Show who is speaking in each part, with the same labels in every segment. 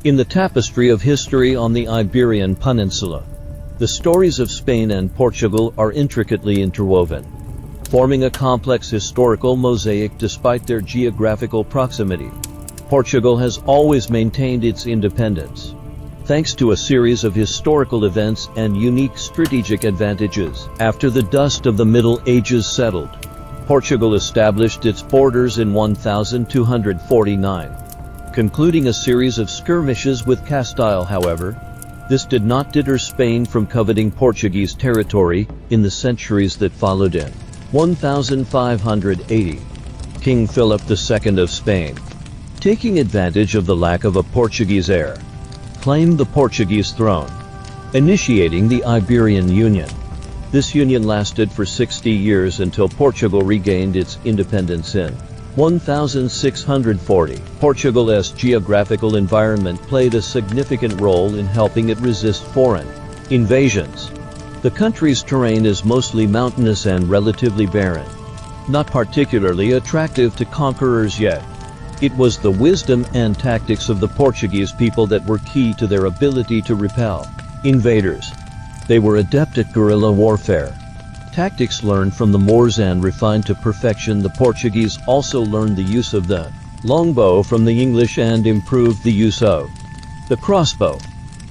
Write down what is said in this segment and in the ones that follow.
Speaker 1: In the tapestry of history on the Iberian Peninsula, the stories of Spain and Portugal are intricately interwoven, forming a complex historical mosaic despite their geographical proximity. Portugal has always maintained its independence, thanks to a series of historical events and unique strategic advantages. After the dust of the Middle Ages settled, Portugal established its borders in 1249, concluding a series of skirmishes with Castile. However, this did not deter Spain from coveting Portuguese territory in the centuries that followed. In 1580, King Philip II of Spain, taking advantage of the lack of a Portuguese heir, claimed the Portuguese throne, initiating the Iberian Union. This union lasted for 60 years until Portugal regained its independence in 1640. Portugal's geographical environment played a significant role in helping it resist foreign invasions. The country's terrain is mostly mountainous and relatively barren, not particularly attractive to conquerors yet. It was the wisdom and tactics of the Portuguese people that were key to their ability to repel invaders. They were adept at guerrilla warfare, tactics learned from the Moors and refined to perfection. The Portuguese also learned the use of the longbow from the English and improved the use of the crossbow,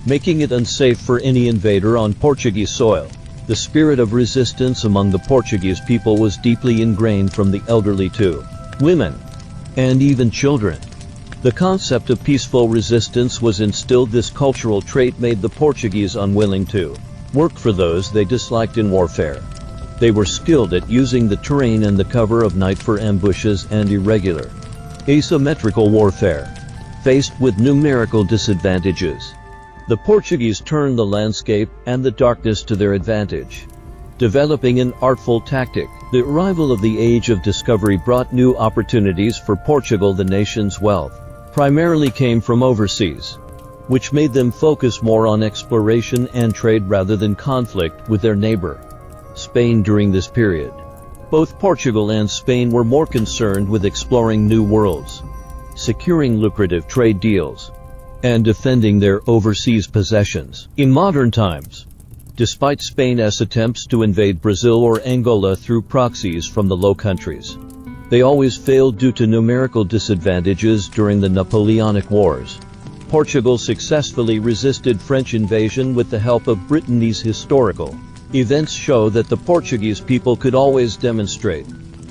Speaker 1: making it unsafe for any invader on Portuguese soil. The spirit of resistance among the Portuguese people was deeply ingrained, from the elderly to women and even children. The concept of peaceful resistance was instilled. This cultural trait made the Portuguese unwilling to work for those they disliked in warfare. They were skilled at using the terrain and the cover of night for ambushes and irregular, asymmetrical warfare. Faced with numerical disadvantages, the Portuguese turned the landscape and the darkness to their advantage, developing an artful tactic. The arrival of the Age of Discovery brought new opportunities for Portugal. The nation's wealth primarily came from overseas, which made them focus more on exploration and trade rather than conflict with their neighbor, Spain. During this period, both Portugal and Spain were more concerned with exploring new worlds, securing lucrative trade deals, and defending their overseas possessions. In modern times, despite Spain's attempts to invade Brazil or Angola through proxies from the Low Countries, they always failed due to numerical disadvantages. During the Napoleonic Wars, Portugal successfully resisted French invasion with the help of Britain. These historical events show that the Portuguese people could always demonstrate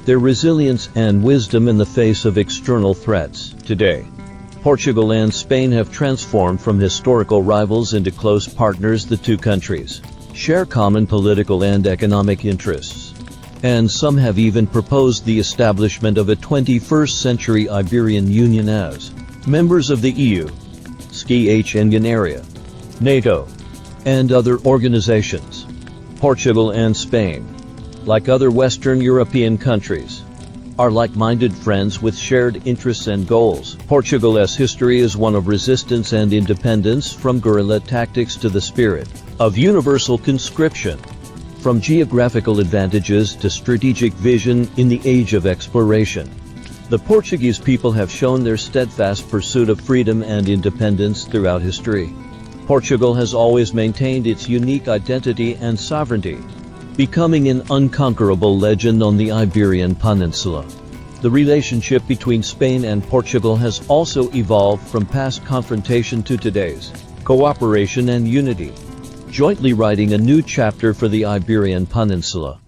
Speaker 1: their resilience and wisdom in the face of external threats. Today, Portugal and Spain have transformed from historical rivals into close partners. The two countries share common political and economic interests, and some have even proposed the establishment of a 21st-century Iberian Union as members of the EU, Schengen area, NATO, and other organizations. Portugal and Spain, like other Western European countries, are like-minded friends with shared interests and goals. Portugal's history is one of resistance and independence, from guerrilla tactics to the spirit of universal conscription, from geographical advantages to strategic vision in the age of exploration. The Portuguese people have shown their steadfast pursuit of freedom and independence throughout history. Portugal has always maintained its unique identity and sovereignty, becoming an unconquerable legend on the Iberian Peninsula. The relationship between Spain and Portugal has also evolved from past confrontation to today's cooperation and unity, jointly writing a new chapter for the Iberian Peninsula.